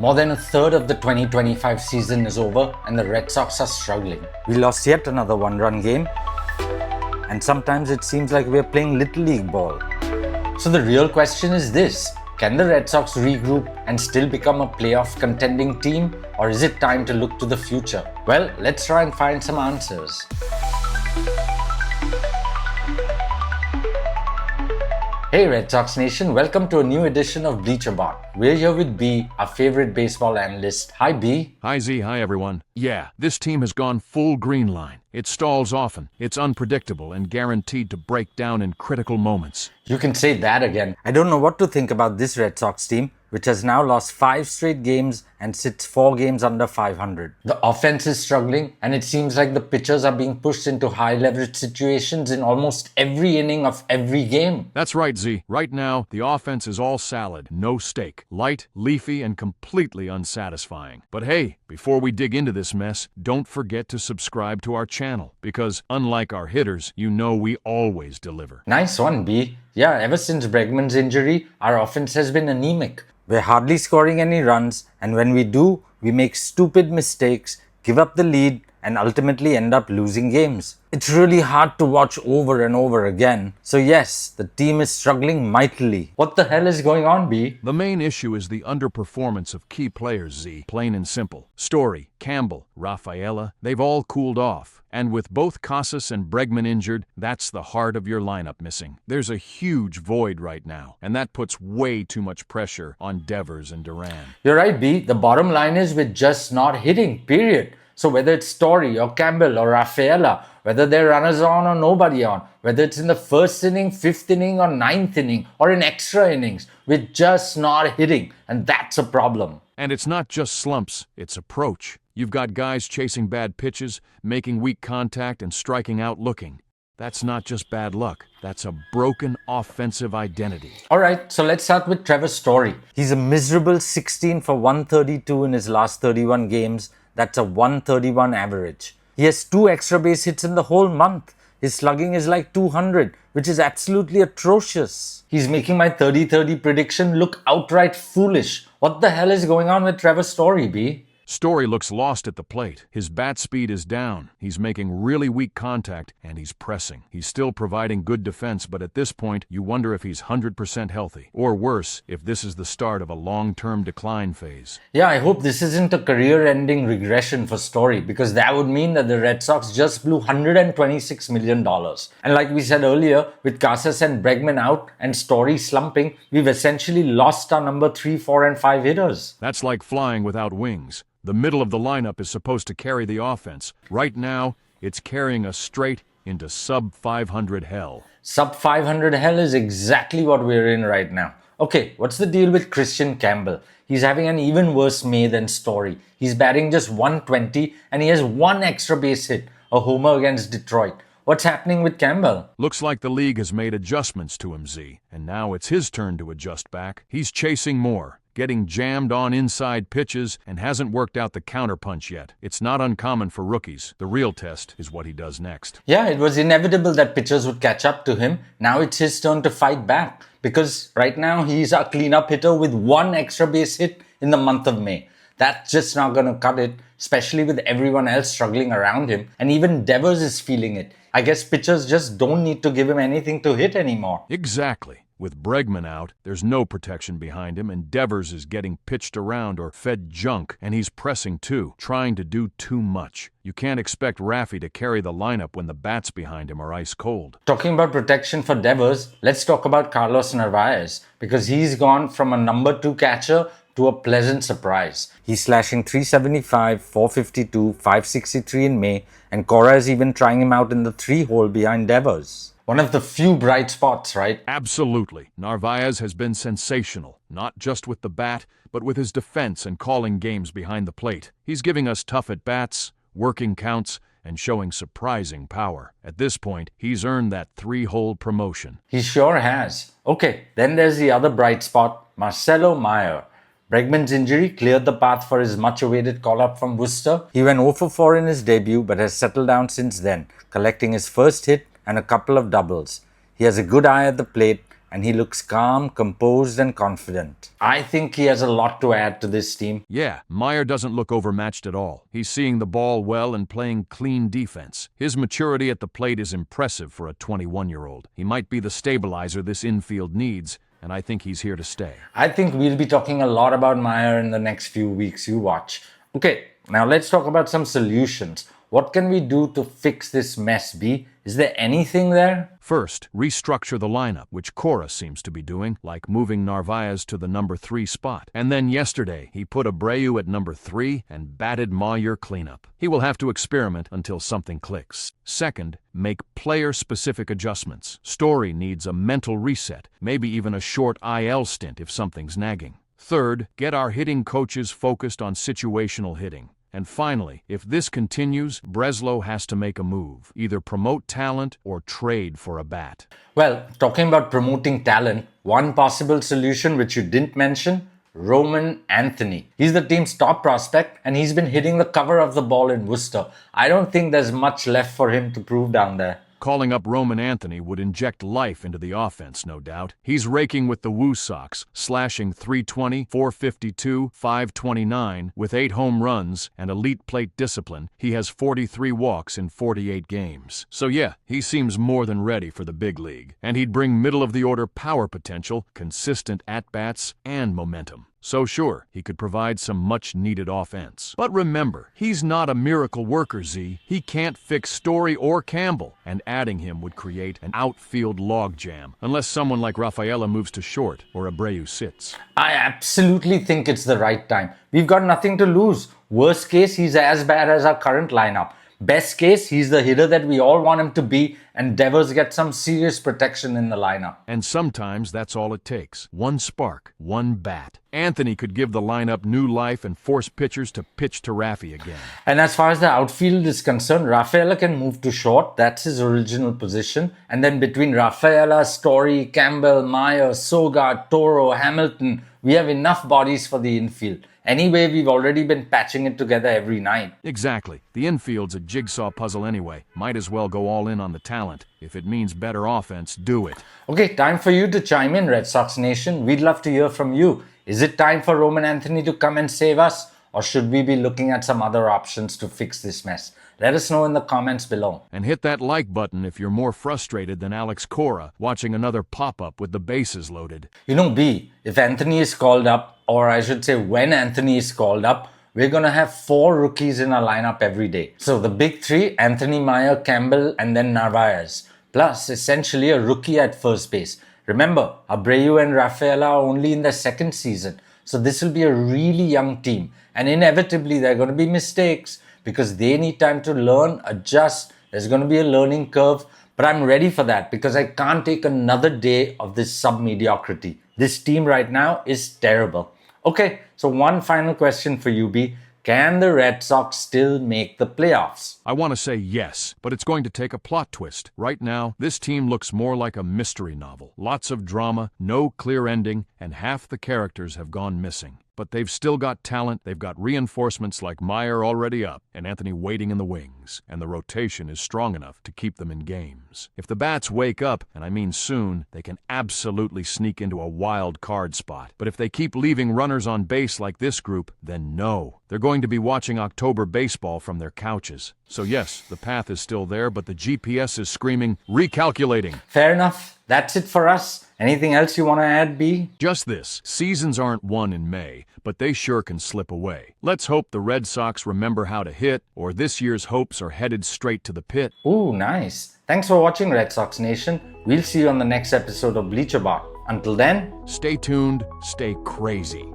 More than a third of the 2025 season is over and the Red Sox are struggling. We lost yet another one-run game, and sometimes it seems like we're playing Little League ball. So the real question is this: can the Red Sox regroup and still become a playoff contending team, or is it time to look to the future? Well, let's try and find some answers. Hey Red Sox Nation, welcome to a new edition of BleacherBot. We're here with B, our favorite baseball analyst. Hi B. Hi Z, hi everyone. Yeah, this team has gone full green line. It stalls often, it's unpredictable and guaranteed to break down in critical moments. You can say that again. I don't know what to think about this Red Sox team, which has now lost 5 straight games and sits 4 games under 500. The offense is struggling, and it seems like the pitchers are being pushed into high leverage situations in almost every inning of every game. That's right, Z. Right now, the offense is all salad, no steak. Light, leafy, and completely unsatisfying. But hey, before we dig into this mess, don't forget to subscribe to our channel, because unlike our hitters, you know we always deliver. Nice one, B. Yeah, ever since Bregman's injury, our offense has been anemic. We're hardly scoring any runs, and when we do, we make stupid mistakes, give up the lead, and ultimately end up losing games. It's really hard to watch over and over again. So yes, the team is struggling mightily. What the hell is going on, B? The main issue is the underperformance of key players, Z. Plain and simple. Story, Campbell, Rafaela, they've all cooled off. And with both Casas and Bregman injured, that's the heart of your lineup missing. There's a huge void right now, and that puts way too much pressure on Devers and Duran. You're right, B. The bottom line is we're just not hitting, period. So whether it's Story or Campbell or Rafaela, whether they're runners on or nobody on, whether it's in the first inning, 5th inning or 9th inning or in extra innings, we're just not hitting, and that's a problem. And it's not just slumps, it's approach. You've got guys chasing bad pitches, making weak contact and striking out looking. That's not just bad luck, that's a broken offensive identity. Alright, so let's start with Trevor Story. He's a miserable 16 for 132 in his last 31 games. That's a 131 average. He has 2 extra base hits in the whole month. His slugging is like 200, which is absolutely atrocious. He's making my 30-30 prediction look outright foolish. What the hell is going on with Trevor Story, B? Story looks lost at the plate. His bat speed is down. He's making really weak contact, and he's pressing. He's still providing good defense, but at this point, you wonder if he's 100% healthy. Or worse, if this is the start of a long-term decline phase. Yeah, I hope this isn't a career-ending regression for Story, because that would mean that the Red Sox just blew $126 million. And like we said earlier, with Casas and Bregman out and Story slumping, we've essentially lost our number 3, 4, and 5 hitters. That's like flying without wings. The middle of the lineup is supposed to carry the offense. Right now, it's carrying us straight into sub-500 hell. Sub-500 hell is exactly what we're in right now. Okay, what's the deal with Kristian Campbell? He's having an even worse May than Story. He's batting just 120 and he has 1 extra base hit, a homer against Detroit. What's happening with Campbell? Looks like the league has made adjustments to him, Z. And now it's his turn to adjust back. He's chasing more, getting jammed on inside pitches, and hasn't worked out the counterpunch yet. It's not uncommon for rookies. The real test is what he does next. Yeah, it was inevitable that pitchers would catch up to him. Now it's his turn to fight back. Because right now he's a cleanup hitter with 1 extra base hit in the month of May. That's just not going to cut it, especially with everyone else struggling around him. And even Devers is feeling it. I guess pitchers just don't need to give him anything to hit anymore. Exactly. With Bregman out, there's no protection behind him, and Devers is getting pitched around or fed junk, and he's pressing too, trying to do too much. You can't expect Raffy to carry the lineup when the bats behind him are ice cold. Talking about protection for Devers, let's talk about Carlos Narvaez, because he's gone from a number 2 catcher to a pleasant surprise. He's slashing 375, 452, 563 in May, and Cora is even trying him out in the 3-hole behind Devers. One of the few bright spots, right? Absolutely. Narvaez has been sensational, not just with the bat, but with his defense and calling games behind the plate. He's giving us tough at-bats, working counts, and showing surprising power. At this point, he's earned that 3-hole promotion. He sure has. Okay, then there's the other bright spot, Marcelo Mayer. Bregman's injury cleared the path for his much-awaited call-up from Worcester. He went 0 for 4 in his debut, but has settled down since then, collecting his first hit and a couple of doubles. He has a good eye at the plate and he looks calm, composed, and confident. I think he has a lot to add to this team. Yeah, Mayer doesn't look overmatched at all. He's seeing the ball well and playing clean defense. His maturity at the plate is impressive for a 21-year-old. He might be the stabilizer this infield needs, and I think he's here to stay. I think we'll be talking a lot about Mayer in the next few weeks. You watch. Okay, now let's talk about some solutions. What can we do to fix this mess, B? Is there anything there? First, restructure the lineup, which Cora seems to be doing, like moving Narvaez to the number 3 spot. And then yesterday, he put Abreu at number 3 and batted Mayer cleanup. He will have to experiment until something clicks. Second, make player-specific adjustments. Story needs a mental reset, maybe even a short IL stint if something's nagging. Third, get our hitting coaches focused on situational hitting. And finally, if this continues, Breslow has to make a move, either promote talent or trade for a bat. Well, talking about promoting talent, one possible solution which you didn't mention, Roman Anthony. He's the team's top prospect and he's been hitting the cover of the ball in Worcester. I don't think there's much left for him to prove down there. Calling up Roman Anthony would inject life into the offense, no doubt. He's raking with the Woo Sox, slashing .320, .452, .529, with 8 home runs and elite plate discipline. He has 43 walks in 48 games. So yeah, he seems more than ready for the big league. And he'd bring middle-of-the-order power potential, consistent at-bats, and momentum. So sure, he could provide some much-needed offense. But remember, he's not a miracle worker, Z. He can't fix Story or Campbell, and adding him would create an outfield logjam, unless someone like Rafaela moves to short or Abreu sits. I absolutely think it's the right time. We've got nothing to lose. Worst case, he's as bad as our current lineup. Best case, he's the hitter that we all want him to be, and Devers get some serious protection in the lineup. And sometimes that's all it takes. One spark, one bat. Anthony could give the lineup new life and force pitchers to pitch to Raffy again. And as far as the outfield is concerned, Rafaela can move to short. That's his original position. And then between Rafaela, Story, Campbell, Mayer, Sogard, Toro, Hamilton, we have enough bodies for the infield. Anyway, we've already been patching it together every night. Exactly. The infield's a jigsaw puzzle anyway. Might as well go all in on the talent. If it means better offense, do it. Okay, time for you to chime in, Red Sox Nation. We'd love to hear from you. Is it time for Roman Anthony to come and save us? Or should we be looking at some other options to fix this mess? Let us know in the comments below. And hit that like button if you're more frustrated than Alex Cora watching another pop-up with the bases loaded. You know, B, if Anthony is called up, or I should say when Anthony is called up, we're going to have 4 rookies in our lineup every day. So the big 3, Anthony, Mayer, Campbell, and then Narvaez. Plus, essentially a rookie at first base. Remember, Abreu and Rafaela are only in their 2nd season. So this will be a really young team. And inevitably, there are going to be mistakes because they need time to learn, adjust. There's going to be a learning curve. But I'm ready for that because I can't take another day of this sub-mediocrity. This team right now is terrible. Okay, so one final question for you, B. Can the Red Sox still make the playoffs? I want to say yes, but it's going to take a plot twist. Right now, this team looks more like a mystery novel. Lots of drama, no clear ending, and half the characters have gone missing. But they've still got talent, they've got reinforcements like Mayer already up, and Anthony waiting in the wings, and the rotation is strong enough to keep them in games. If the bats wake up, and I mean soon, they can absolutely sneak into a wild card spot. But if they keep leaving runners on base like this group, then no. They're going to be watching October baseball from their couches. So yes, the path is still there, but the GPS is screaming, recalculating. Fair enough. That's it for us. Anything else you want to add, B? Just this. Seasons aren't won in May, but they sure can slip away. Let's hope the Red Sox remember how to hit, or this year's hopes are headed straight to the pit. Ooh, nice. Thanks for watching, Red Sox Nation. We'll see you on the next episode of BleacherBot. Until then, stay tuned, stay crazy.